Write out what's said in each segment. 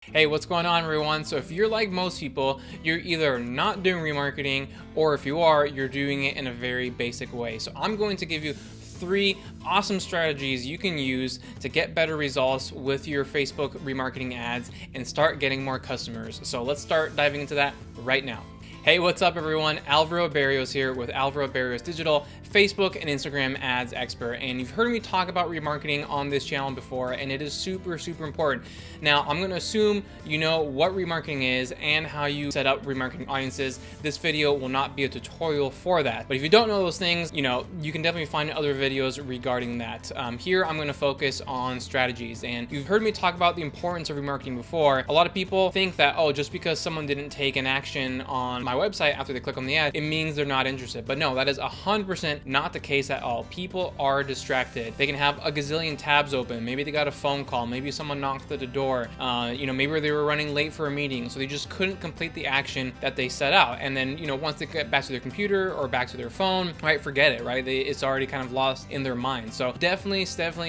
Hey, what's going on, everyone? So if you're like most people, you're either not doing remarketing, or if you are, you're doing it in a very basic way. So I'm going to give you 3 awesome strategies you can use to get better results with your Facebook remarketing ads and start getting more customers. So let's start diving into that right now. Hey, what's up, everyone? Alvaro Barrios here with Alvaro Barrios Digital, Facebook and Instagram ads expert. And you've heard me talk about remarketing on this channel before, and it is super important. Now, I'm going to assume you know what remarketing is and how you set up remarketing audiences. This video will not be a tutorial for that. But if you don't know those things, you can definitely find other videos regarding that. Here, I'm going to focus on strategies. And you've heard me talk about the importance of remarketing before. A lot of people think that, oh, just because someone didn't take an action on my website after they click on the ad, it means they're not interested. But no, that is 100% not the case at all. People are distracted. They can have a gazillion tabs open. Maybe they got a phone call. Maybe someone knocked at the door. Maybe they were running late for a meeting, so they just couldn't complete the action that they set out. And then, once they get back to their computer or back to their phone, right, forget it, right? It's already kind of lost in their mind. So definitely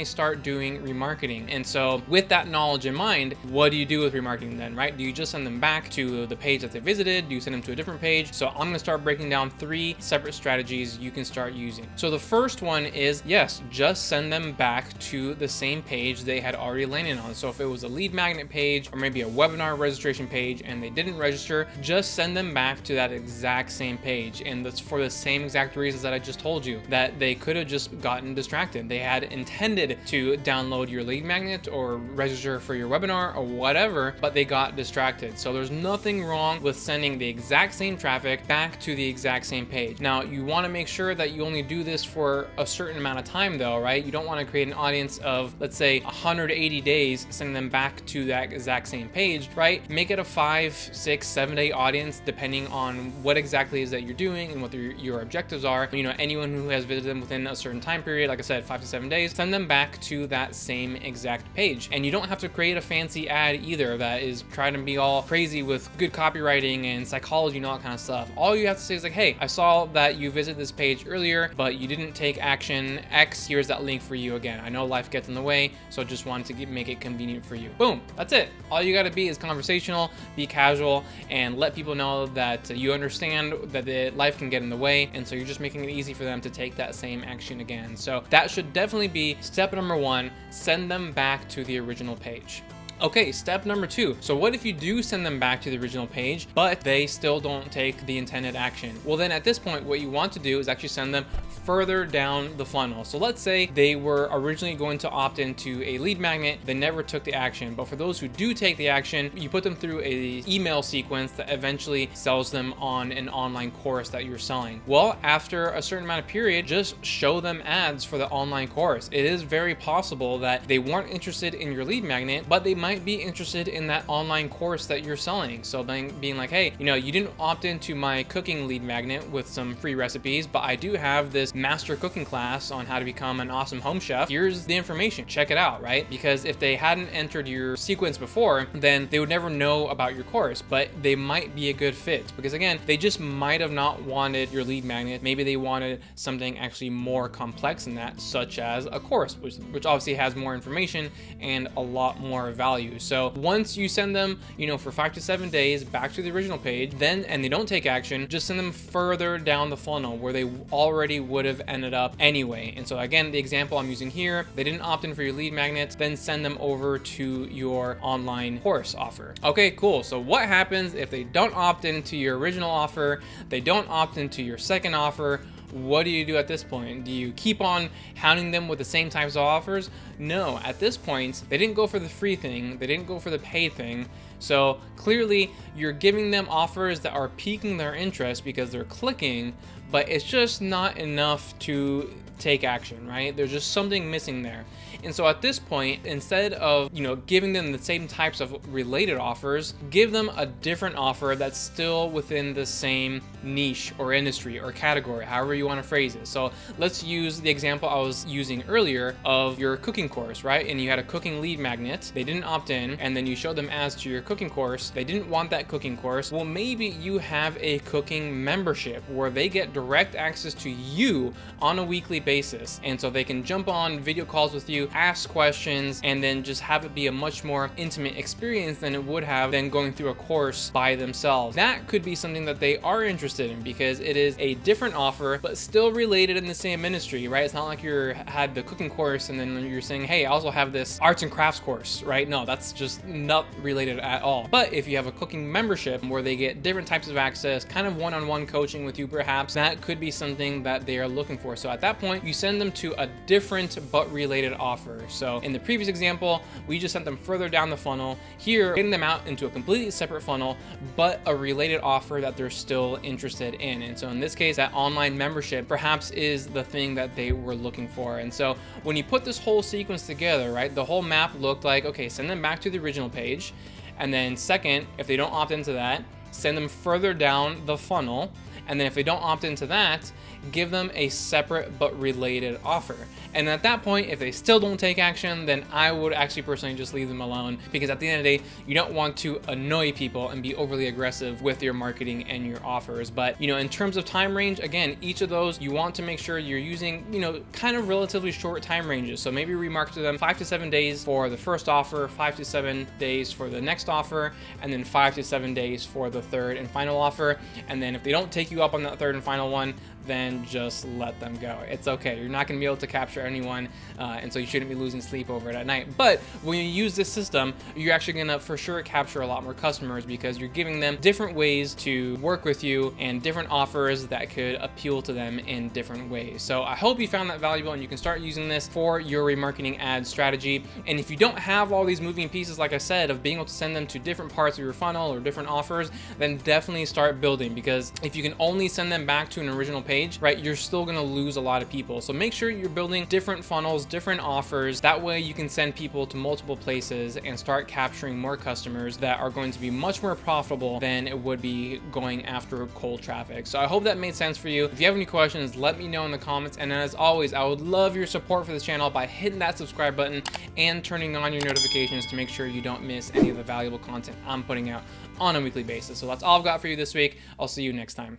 start doing remarketing. And so with that knowledge in mind, what do you do with remarketing then, right? Do you just send them back to the page that they visited? Do you send them to a different page? So I'm going to start breaking down 3 separate strategies you can start using. So the first one is, yes, just send them back to the same page they had already landed on. So if it was a lead magnet page or maybe a webinar registration page and they didn't register, just send them back to that exact same page. And that's for the same exact reasons that I just told you, that they could have just gotten distracted. They had intended to download your lead magnet or register for your webinar or whatever, but they got distracted. So there's nothing wrong with sending the exact same traffic back to the exact same page. Now, you want to make sure that you only do this for a certain amount of time though, right? You don't want to create an audience of, let's say, 180 days, sending them back to that exact same page, right? Make it a 5, 6, 7 day audience, depending on what exactly is that you're doing and what your objectives are. Anyone who has visited them within a certain time period, like I said, 5 to 7 days, send them back to that same exact page. And you don't have to create a fancy ad either that is trying to be all crazy with good copywriting and psychology and all that kind of stuff. All you have to say is like, hey, I saw that you visited this page earlier, but you didn't take action X. Here's that link for you again. I know life gets in the way, so just wanted to make it convenient for you. Boom, that's it. All you got to be is conversational, be casual, and let people know that you understand that life can get in the way, and so you're just making it easy for them to take that same action again. So that should definitely be step number 1, send them back to the original page. Okay, step number 2. So what if you do send them back to the original page, but they still don't take the intended action? Well, then at this point, what you want to do is actually send them further down the funnel. So let's say they were originally going to opt into a lead magnet, they never took the action. But for those who do take the action, you put them through a email sequence that eventually sells them on an online course that you're selling. Well, after a certain amount of period, just show them ads for the online course. It is very possible that they weren't interested in your lead magnet, but they might be interested in that online course that you're selling. So then being like, hey, you didn't opt into my cooking lead magnet with some free recipes, but I do have this master cooking class on how to become an awesome home chef. Here's the information, check it out, right? Because if they hadn't entered your sequence before, then they would never know about your course, but they might be a good fit because again, they just might have not wanted your lead magnet. Maybe they wanted something actually more complex than that, such as a course, which obviously has more information and a lot more value. So once you send them, for 5 to 7 days back to the original page, and they don't take action, just send them further down the funnel where they already would have ended up anyway. And so again, the example I'm using here, they didn't opt in for your lead magnet, then send them over to your online course offer. Okay, cool. So what happens if they don't opt into your original offer? They don't opt into your second offer. What do you do at this point? Do you keep on hounding them with the same types of offers? No, at this point, they didn't go for the free thing. They didn't go for the paid thing. So clearly you're giving them offers that are piquing their interest because they're clicking, but it's just not enough to take action, right? There's just something missing there. And so at this point, instead of, giving them the same types of related offers, give them a different offer that's still within the same niche or industry or category, however you want to phrase it. So let's use the example I was using earlier of your cooking course, right? And you had a cooking lead magnet, they didn't opt in, and then you showed them ads to your cooking course, they didn't want that cooking course. Well, maybe you have a cooking membership where they get direct access to you on a weekly basis. And so they can jump on video calls with you, ask questions and then just have it be a much more intimate experience than it would have than going through a course by themselves. That could be something that they are interested in because it is a different offer, but still related in the same industry, right? It's not like you had the cooking course and then you're saying, hey, I also have this arts and crafts course, right? No, that's just not related at all. But if you have a cooking membership where they get different types of access, kind of one-on-one coaching with you perhaps, that could be something that they are looking for. So at that point, you send them to a different but related offer. So in the previous example, we just sent them further down the funnel. Here, getting them out into a completely separate funnel, but a related offer that they're still interested in. And so in this case, that online membership perhaps is the thing that they were looking for. And so when you put this whole sequence together, right, the whole map looked like, okay, send them back to the original page. And then second, if they don't opt into that, send them further down the funnel. And then if they don't opt into that, give them a separate but related offer. And at that point, if they still don't take action, then I would actually personally just leave them alone, because at the end of the day, you don't want to annoy people and be overly aggressive with your marketing and your offers. But, in terms of time range, again, each of those, you want to make sure you're using, kind of relatively short time ranges. So maybe remarket to them 5 to 7 days for the first offer, 5 to 7 days for the next offer, and then 5 to 7 days for the third and final offer. And then if they don't take you up on that third and final one, then just let them go. It's okay. You're not going to be able to capture anyone, and so you shouldn't be losing sleep over it at night. But when you use this system, you're actually going to for sure capture a lot more customers, because you're giving them different ways to work with you and different offers that could appeal to them in different ways. So I hope you found that valuable and you can start using this for your remarketing ad strategy. And if you don't have all these moving pieces, like I said, of being able to send them to different parts of your funnel or different offers, then definitely start building, because if you can only send them back to an original page, right, you're still going to lose a lot of people. So make sure you're building different funnels, different offers. That way you can send people to multiple places and start capturing more customers that are going to be much more profitable than it would be going after cold traffic. So I hope that made sense for you. If you have any questions, let me know in the comments. And as always, I would love your support for this channel by hitting that subscribe button and turning on your notifications to make sure you don't miss any of the valuable content I'm putting out on a weekly basis. So that's all I've got for you this week. I'll see you next time.